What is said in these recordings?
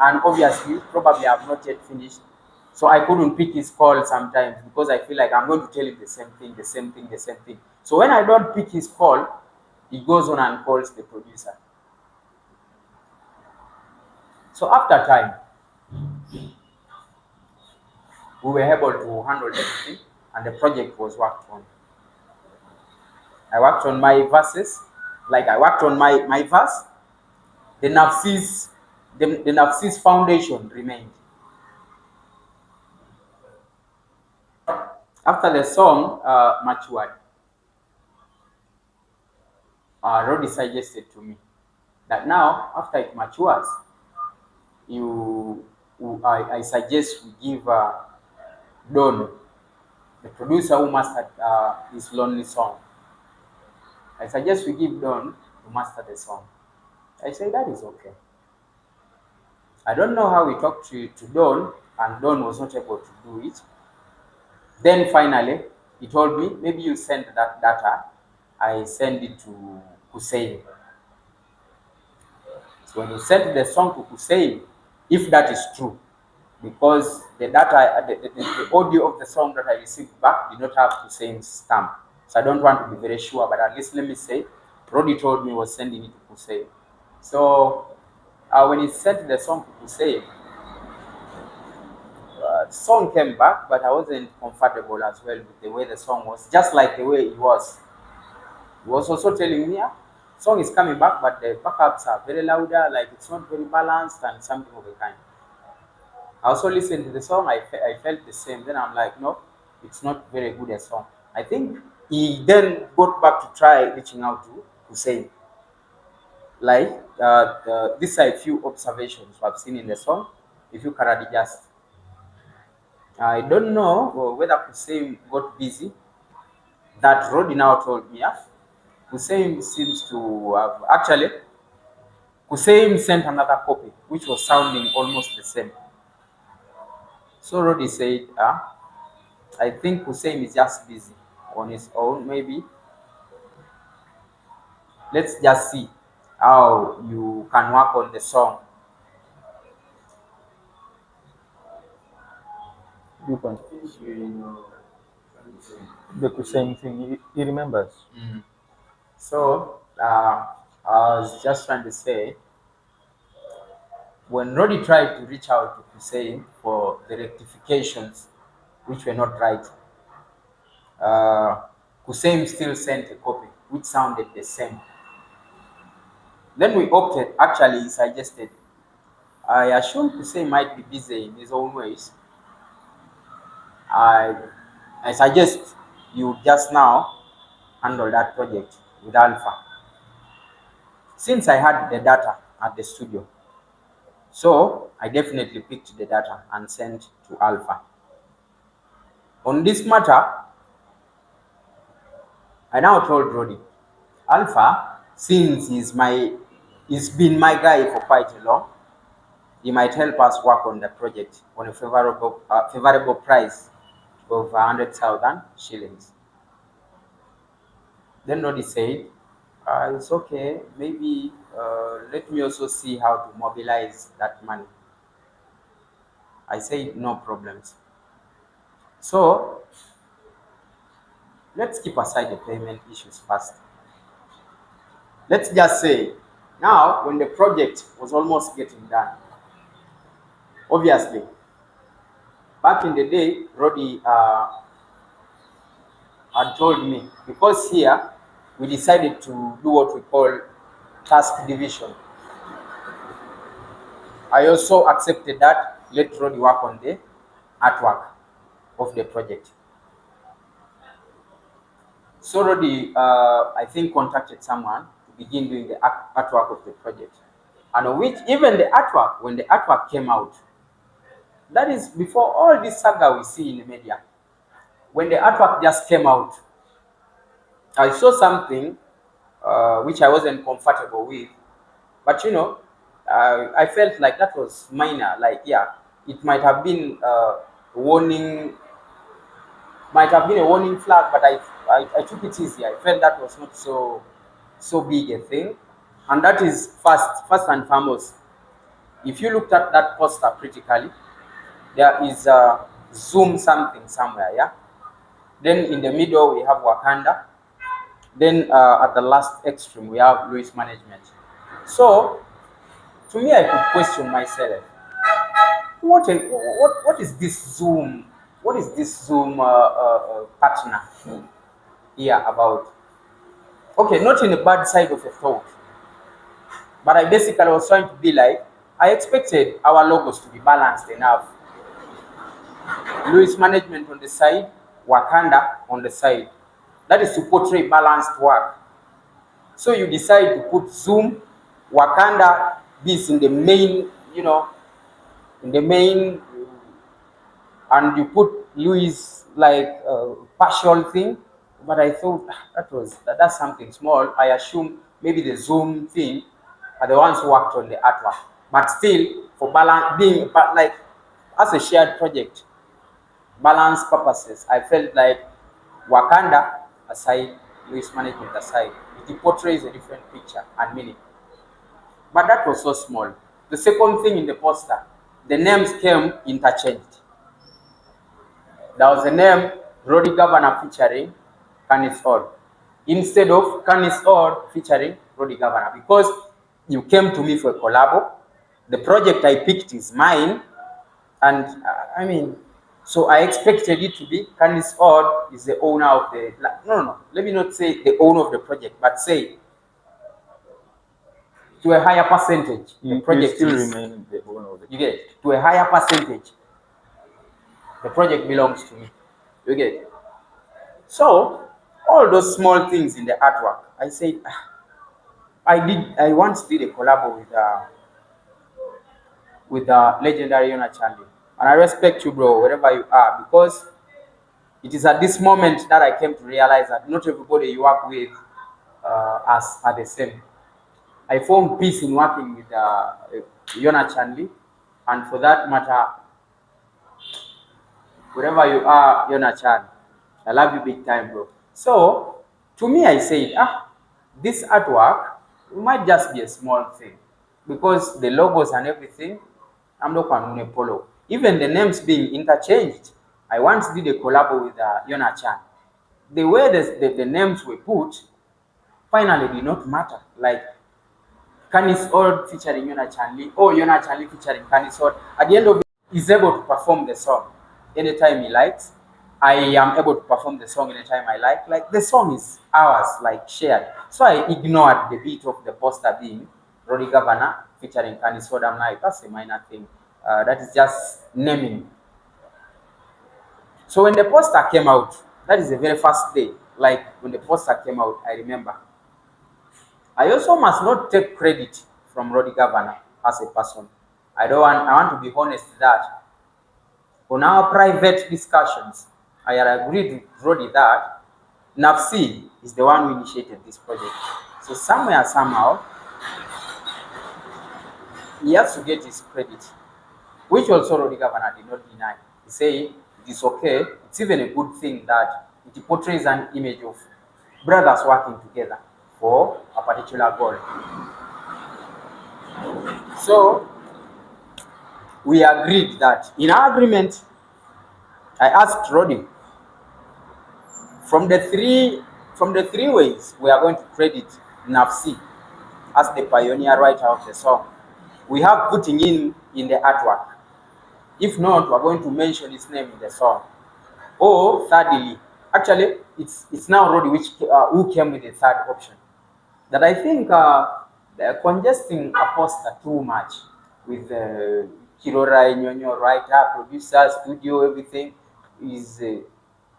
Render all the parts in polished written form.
and obviously, probably I have not yet finished. So I couldn't pick his call sometimes because I feel like I'm going to tell him the same thing, the same thing, the same thing. So when I don't pick his call, he goes on and calls the producer. So after time, we were able to handle everything, and the project was worked on. I worked on my verses, like I worked on my verse. The Nafsis foundation remained. After the song matured, Rody suggested to me that now, after it matures, I suggest we give Don, the producer who mastered his lonely song. I suggest we give Don to master the song. I say that is okay. I don't know how we talked to Don, and Don was not able to do it. Then finally, he told me, maybe you send that data. I send it to Hussein. So when you sent the song to Hussein, if that is true, because the data, the audio of the song that I received back did not have Hussein's stamp. So I don't want to be very sure, but at least let me say, Rody told me he was sending it to Hussein. So when he sent the song to Hussein, the song came back, but I wasn't comfortable as well with the way the song was, just like the way it was. He was also telling me, yeah, song is coming back, but the backups are very louder, like it's not very balanced and something of the kind. I also listened to the song, I felt the same. Then I'm like, no, it's not very good a song. I think he then got back to try reaching out to Hussein. Like, these are a few observations I've seen in the song. If you can just, I don't know whether Hussein got busy. That Rody now told me, yeah, Hussein seems to have actually, Hussein sent another copy, which was sounding almost the same. So Rody said, I think Hussein is just busy on his own, maybe. Let's just see how you can work on the song. You can. The same thing. He remembers. So I was just trying to say, when Rody tried to reach out to Hussein for the rectifications which were not right, Hussein still sent a copy which sounded the same. Then we opted, actually, he suggested, I assume Hussein might be busy in his own ways. I, I suggest you just now handle that project with Alpha. Since I had the data at the studio, so I definitely picked the data and sent to Alpha. On this matter, I now told Rody, Alpha, since he's been my guy for quite a long, he might help us work on the project on a favorable price of 100,000 shillings. Then Rody said, it's okay, maybe let me also see how to mobilize that money. I said, no problems. So let's keep aside the payment issues first. Let's just say, now when the project was almost getting done, obviously, back in the day, Rody had told me, because here we decided to do what we call task division. I also accepted that, let Rody work on the artwork of the project. So Rody, I think, contacted someone to begin doing the artwork of the project. And which, even the artwork, when the artwork came out, that is before all this saga we see in the media. When the artwork just came out, I saw something which I wasn't comfortable with, but I felt like that was minor. Like, yeah, it might have been warning, might have been a warning flag, but I took it easy. I felt that was not so big a thing, and that is first and foremost. If you looked at that poster critically, there is a Zoom something somewhere, yeah. Then in the middle we have Wakanda. Then at the last extreme we have Louis management. So to me, I could question myself: what is this Zoom? What is this Zoom partner here about? Okay, not in a bad side of a thought, but I basically was trying to be like, I expected our logos to be balanced enough. Louis management on the side, Wakanda on the side. That is to portray balanced work. So you decide to put Zoom, Wakanda, this in the main, in the main, and you put Louis like partial thing. But I thought that's something small. I assume maybe the Zoom thing are the ones who worked on the artwork. But still, for balance, but like as a shared project, balance purposes, I felt like Wakanda aside, Louis management aside, it portrays a different picture and meaning. But that was so small. The second thing in the poster, the names came interchanged. There was a name Rody Gavana featuring CANIS Or instead of CANIS Or featuring Rody Gavana, because you came to me for a collabo. The project I picked is mine, and I mean, so I expected it to be CANIS Or is the owner of the. No. Let me not say the owner of the project, but say to a higher percentage, the You project still is. remain the owner of the You get to a higher percentage, the project belongs to me. You get. So all those small things in the artwork, I said, I once did a collab with legendary Yona Chandy. And I respect you, bro, wherever you are, because it is at this moment that I came to realize that not everybody you work with are the same. I found peace in working with Yona Chandy, and for that matter, wherever you are, Yona Chan, I love you big time, bro. So, to me, I said, this artwork might just be a small thing because the logos and everything, I'm not going to follow. Even the names being interchanged. I once did a collab with Yona Chan. The way the names were put finally did not matter. Like Canis Old featuring Yona Chanli, or Yona Chanli featuring Canis Old. At the end of it, he's able to perform the song anytime he likes. I am able to perform the song anytime I like. Like the song is ours, like shared. So I ignored the beat of the poster being Rody Gavana featuring Canis Old. I'm like, that's a minor thing. That is just naming. So when the poster came out, that is the very first day. Like when the poster came out, I remember I also must not take credit from Rody Gavana as a person. I want to be honest that on our private discussions, I had agreed with Rody that Nafsi is the one who initiated this project. So somewhere, somehow, he has to get his credit, which also Rody Gavana did not deny. He said it is okay, it's even a good thing that it portrays an image of brothers working together for a particular goal. So we agreed that in our agreement, I asked Roddy from the three ways we are going to credit Nafsi as the pioneer writer of the song. We have putting in the artwork. If not, we're going to mention his name in the song. Or thirdly, actually, it's now Roddy who came with the third option. That I think they're congesting a poster too much with Kirora Nyonyo writer, producer, studio, everything is.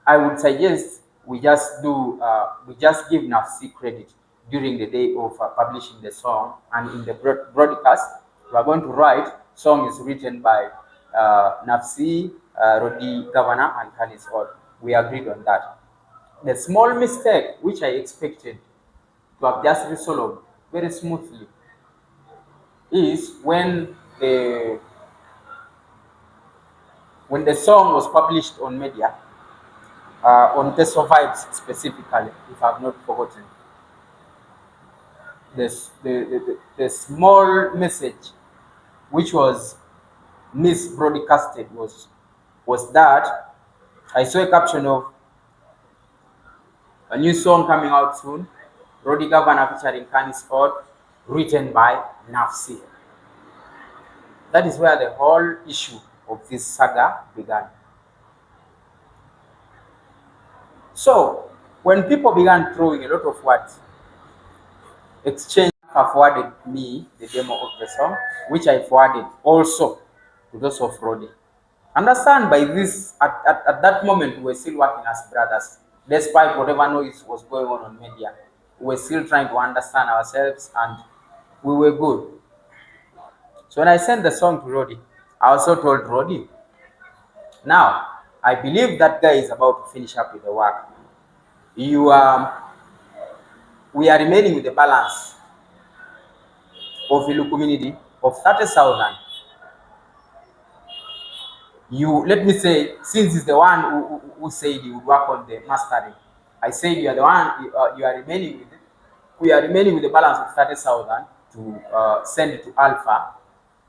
I would suggest we just give Nafsi credit during the day of publishing the song, and in the broadcast we are going to write song is written by Nafsi, Rody Gavana, and Canis All. We agreed on that. The small mistake which I expected to have just resolved very smoothly is when the song was published on media, on Teso Vibes specifically, if I've not forgotten. The small message which was misbroadcasted, was that I saw a caption of a new song coming out soon, Rody Gavana featuring CANIS, written by Nafsi. That is where the whole issue of this saga began. So, when people began throwing a lot of words, exchange forwarded me the demo of the song, which I forwarded also to those of Rody. Understand by this, at that moment, we were still working as brothers. Despite whatever noise was going on media, we were still trying to understand ourselves and we were good. So when I sent the song to Rody, I also told Rody, now, I believe that guy is about to finish up with the work. We are remaining with the balance of Ilu community of 30,000. You let me say, since he's the one who said he would work on the mastering, I said you are the one you are remaining with. We are remaining with the balance of 30,000 to send it to Alpha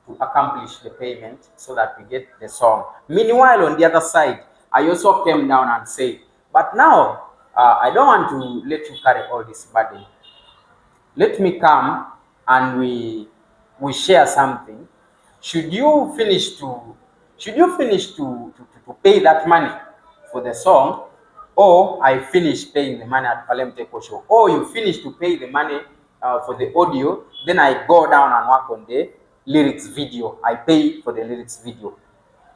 to accomplish the payment so that we get the song. Meanwhile, on the other side, I also came down and said, but now I don't want to let you carry all this burden. Let me come and we share something. Should you finish to pay that money for the song, or I finish paying the money at Palemte Show, or you finish to pay the money for the audio, then I go down and work on the lyrics video. I pay for the lyrics video.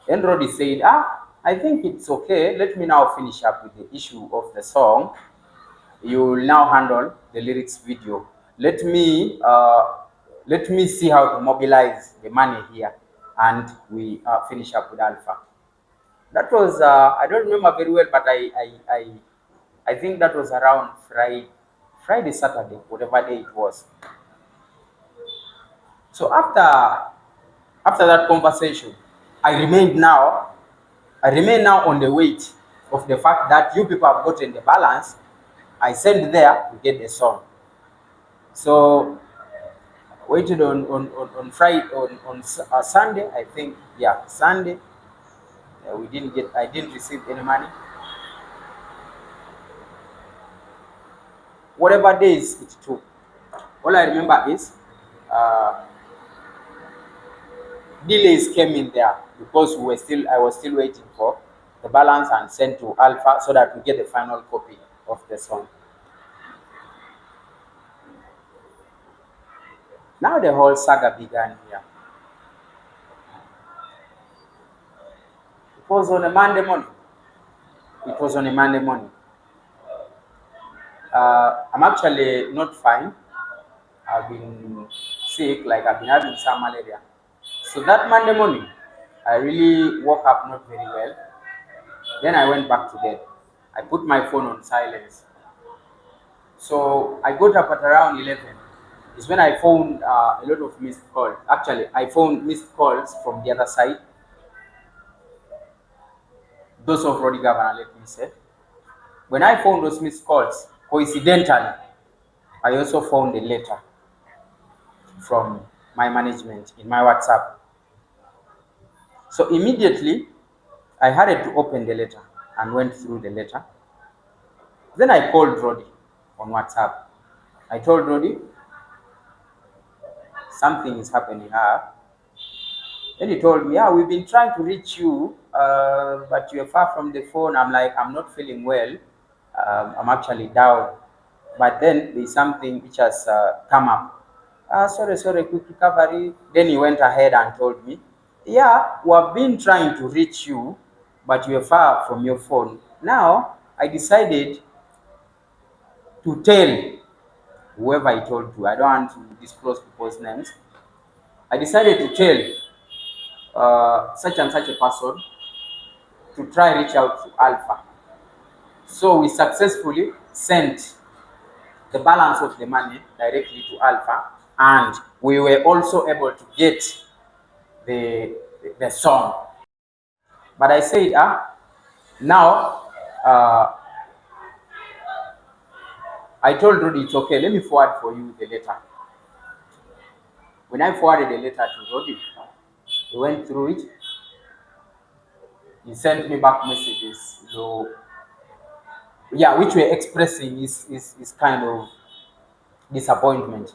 Then Rody said, I think it's okay. Let me now finish up with the issue of the song. You will now handle the lyrics video. Let me see how to mobilize the money here, and we finish up with Alpha. That was I don't remember very well, but I think that was around Friday, Saturday, whatever day it was. So after that conversation, I remain now on the weight of the fact that you people have gotten the balance. I sent there to get the song. So waited on Friday on Sunday, I think. Yeah, Sunday. I didn't receive any money. Whatever days it took. All I remember is delays came in there because I was still waiting for the balance and sent to Alpha so that we get the final copy of the song. Now the whole saga began here. It was on a Monday morning. I'm actually not fine. I've been sick, like I've been having some malaria. So that Monday morning, I really woke up not very well. Then I went back to bed. I put my phone on silence. So I got up at around 11. Is when I found a lot of missed calls. Actually, I found missed calls from the other side. Those of Rody Gavana, let me say. When I found those missed calls, coincidentally, I also found a letter from my management in my WhatsApp. So immediately, I had to open the letter and went through the letter. Then I called Rody on WhatsApp. I told Rody, something is happening here. Then he told me, yeah, we've been trying to reach you, but you're far from the phone. I'm like, I'm not feeling well. I'm actually down. But then there's something which has come up. Sorry, quick recovery. Then he went ahead and told me, yeah, we have been trying to reach you, but you're far from your phone. Now, I decided to tell whoever I told to. I don't want to disclose people's names. I decided to tell such and such a person to try reach out to Alpha. So we successfully sent the balance of the money directly to Alpha, and we were also able to get the song. But I said, now I told Rody it's okay, let me forward for you the letter. When I forwarded the letter to Rody, He went through it. He sent me back messages, yeah, which were expressing his kind of disappointment.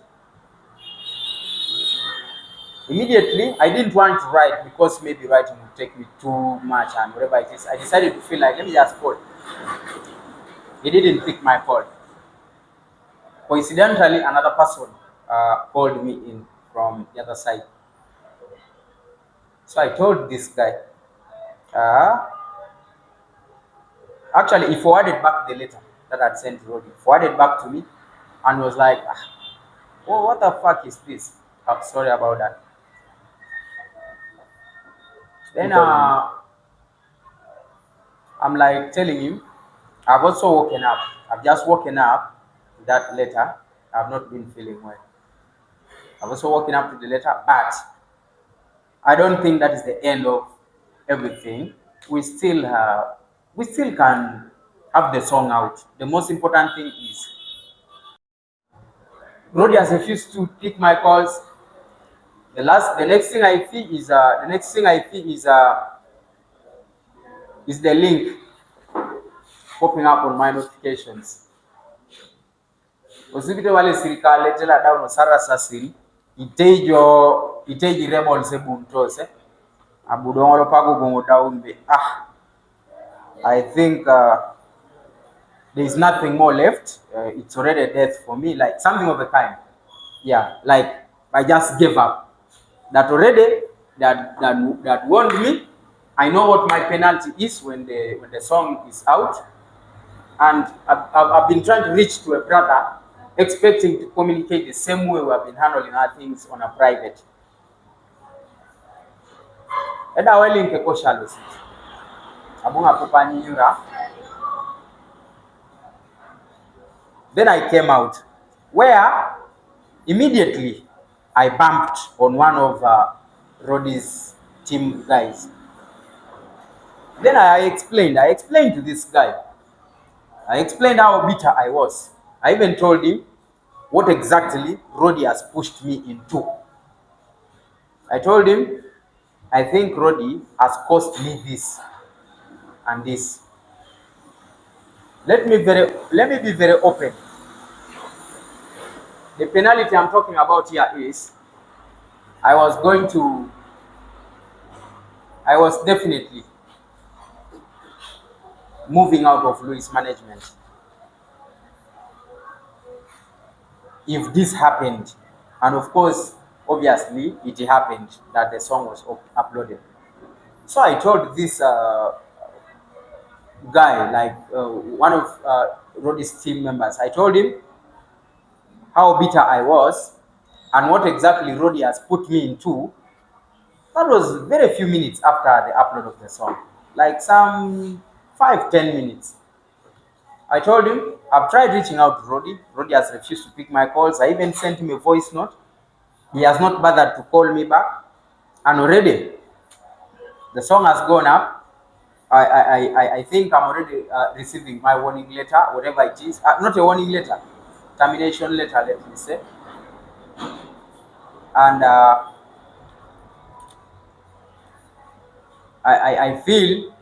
Immediately, I didn't want to write because maybe writing would take me too much and whatever it is. I decided to feel like, let me just call. He didn't pick my call. Coincidentally, another person called me in from the other side. So I told this guy, uh, actually, he forwarded back the letter that I'd sent to Rody, forwarded back to me, and was like, oh, what the fuck is this? Sorry about that. You Then telling me? I'm like telling him, I've also woken up. I've just woken up to that letter. I've not been feeling well. I've also woken up to the letter, but I don't think that is the end of everything. We still can have the song out. The most important thing is Rody has refused to pick my calls. The next thing I feel is the link popping up on my notifications. Usipite wale serikali tela down osara sasiri itejo rebel se buntose abudongolo pago gongo down be I think there is nothing more left. It's already a death for me, like something of the kind. Yeah, like I just gave up. That already that warned me. I know what my penalty is when the song is out, and I've been trying to reach to a brother, expecting to communicate the same way we have been handling our things on a private. Eda weli nke koshalo sit. Abunga kupani yura. Then I came out, where immediately I bumped on one of Rody's team guys. Then I explained to this guy. I explained how bitter I was. I even told him what exactly Rody has pushed me into. I told him, I think Rody has cost me this and this. Let me be very open. The penalty I'm talking about here is I was definitely moving out of Louis management if this happened. And of course, obviously, it happened that the song was uploaded. So I told this guy, like one of Rody's team members, I told him how bitter I was and what exactly Rody has put me into. That was very few minutes after the upload of the song, like some 5-10 minutes. I told him I've tried reaching out to Rody. Rody has refused to pick my calls. I even sent him a voice note. He has not bothered to call me back. And already the song has gone up. I think I'm already receiving my warning letter, whatever it is. Not a warning letter, termination letter, let me say. And I feel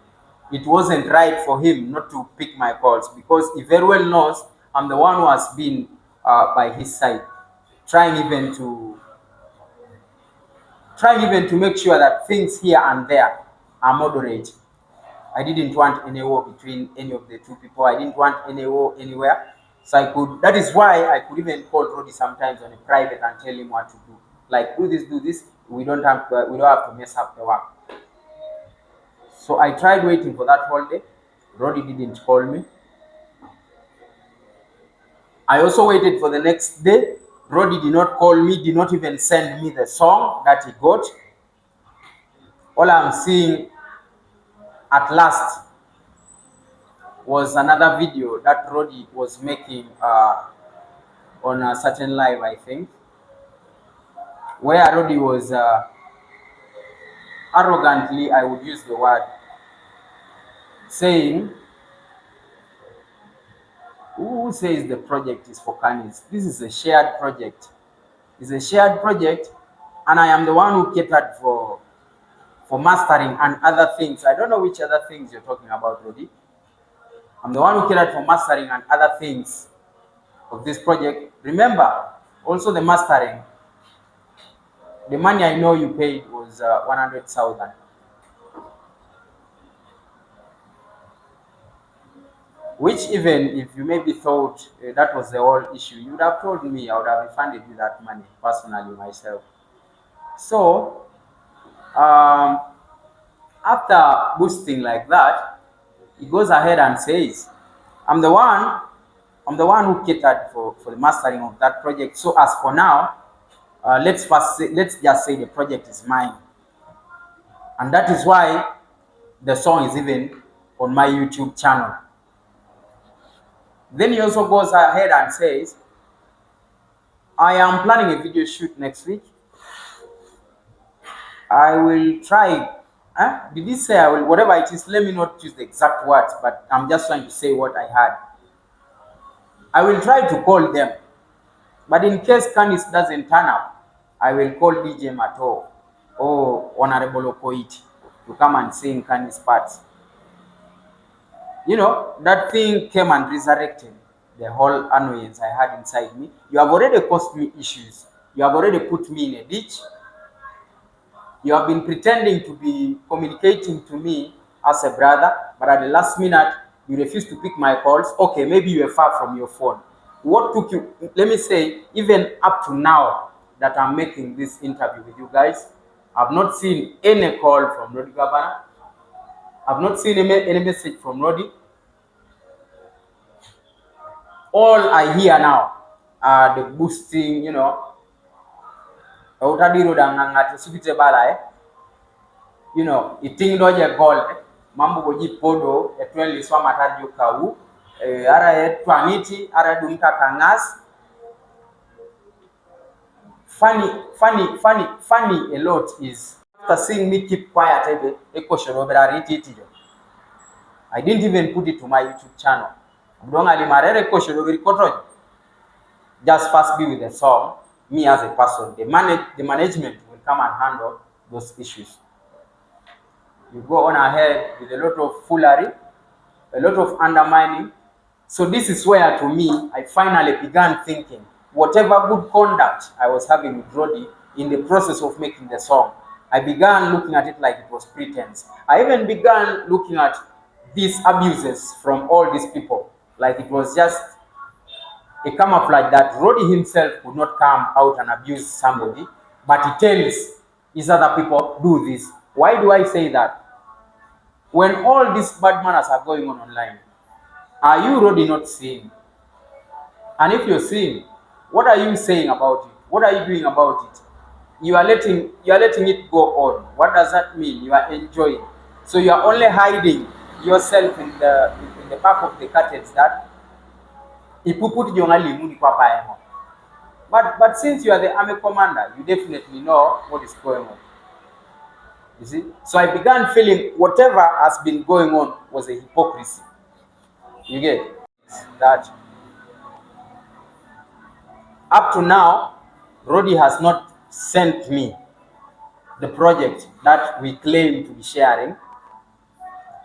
it wasn't right for him not to pick my calls because he very well knows I'm the one who has been by his side, trying even to make sure that things here and there are moderate. I didn't want any war between any of the two people. I didn't want any war anywhere. So that is why I could even call Rody sometimes on a private and tell him what to do. Like, do this. We don't have to mess up the work. So I tried waiting for that whole day. Rody didn't call me. I also waited for the next day. Rody did not call me, did not even send me the song that he got. All I'm seeing at last was another video that Rody was making on a certain live, I think, where Rody was arrogantly, I would use the word, saying, who says the project is for CANIS? This is a shared project. It's a shared project, and I am the one who catered for for mastering and other things. I don't know which other things you're talking about, Rody. I'm the one who catered for mastering and other things of this project. Remember, also the mastering, the money I know you paid was 100,000. Which even if you maybe thought that was the whole issue, you would have told me, I would have refunded you that money personally myself. So um, after boosting like that, he goes ahead and says, I'm the one who catered for the mastering of that project. So as for now, let's just say the project is mine. And that is why the song is even on my YouTube channel. Then he also goes ahead and says, I am planning a video shoot next week. I will try. Did he say I will? Whatever it is, let me not use the exact words, but I'm just trying to say what I had. I will try to call them, but in case CANIS doesn't turn up, I will call DJ Mato or Honorable Okoiti to come and sing CANIS parts. You know, that thing came and resurrected the whole annoyance I had inside me. You have already caused me issues. You have already put me in a ditch. You have been pretending to be communicating to me as a brother, but at the last minute, you refuse to pick my calls. Okay, maybe you are far from your phone. What took you, let me say, even up to now that I'm making this interview with you guys, I've not seen any call from Rody Gavana. I've not seen any message from Rody. All I hear now are the boosting, you know, you know, iting doje gold, mambo boji podo, etwen liswa mataju kau, ara etwaniti, ara dumta kangas. Funny a lot is after seeing me keep quiet, I didn't even put it to my YouTube channel. Just first be with the song, me as a person. The management will come and handle those issues. You go on ahead with a lot of foolery, a lot of undermining. So this is where, to me, I finally began thinking, whatever good conduct I was having with Rody in the process of making the song, I began looking at it like it was pretense. I even began looking at these abuses from all these people like it was just a camouflage that Rody himself could not come out and abuse somebody, but he tells his other people, do this. Why do I say that? When all these bad manners are going on online, are you Rody not seeing? And if you're seeing, what are you saying about it? What are you doing about it? You are letting it go on. What does that mean? You are enjoying. So you are only hiding yourself in the back of the curtains that but since you are the army commander, you definitely know what is going on. You see? So I began feeling whatever has been going on was a hypocrisy. You get that? Up to now, Rody has not sent me the project that we claim to be sharing.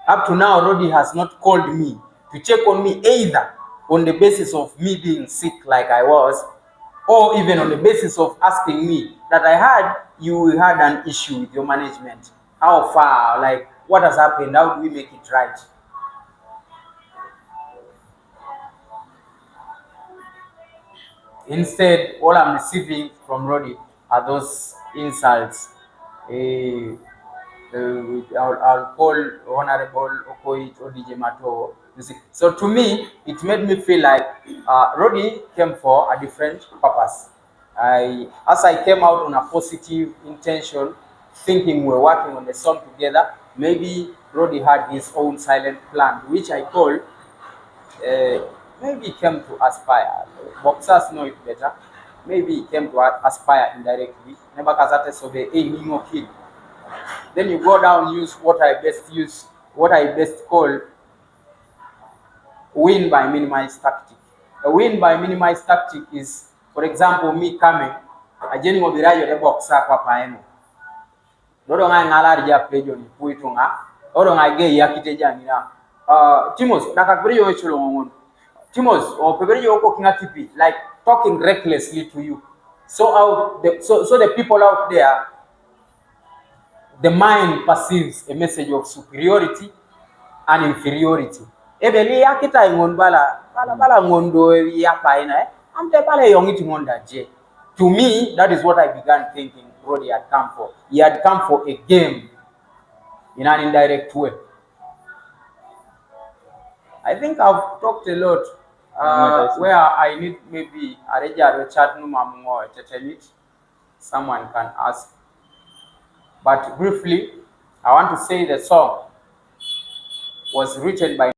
Up to now, Rody has not called me to check on me either on the basis of me being sick like I was, or even on the basis of asking me that you had an issue with your management. How far? Like, what has happened? How do we make it right? Instead, all I'm receiving from Rody are those insults. I'll call Honorable Okoit or DJ Mato. You see. So to me, it made me feel like Rody came for a different purpose. As I came out on a positive intention, thinking we're working on the song together, maybe Rody had his own silent plan, which I call maybe he came to aspire. Boxers know it better. Maybe he came to aspire indirectly. Never kazate sobe a kid. Then you go down, use what I best call win by minimize tactic. A win by minimize tactic is, for example, me coming, a jenny will be right the boxer papaeno. Dodo ngai ngala rija pejo ni puitunga. Odo ngai ge yakite janina. Timos, nakakbiri yo chulo ngon. Timos, or pebiri yo ko kinga tipi, like talking recklessly to you. So the people out there, the mind perceives a message of superiority and inferiority. Ebeli yakita ngon bala ngondo yapa ina. Amte bala yongi ngonda je. To me, that is what I began thinking Rody had come for. He had come for a game in an indirect way. I think I've talked a lot. Where I need maybe a regular chat no more someone can ask. But briefly, I want to say the song was written by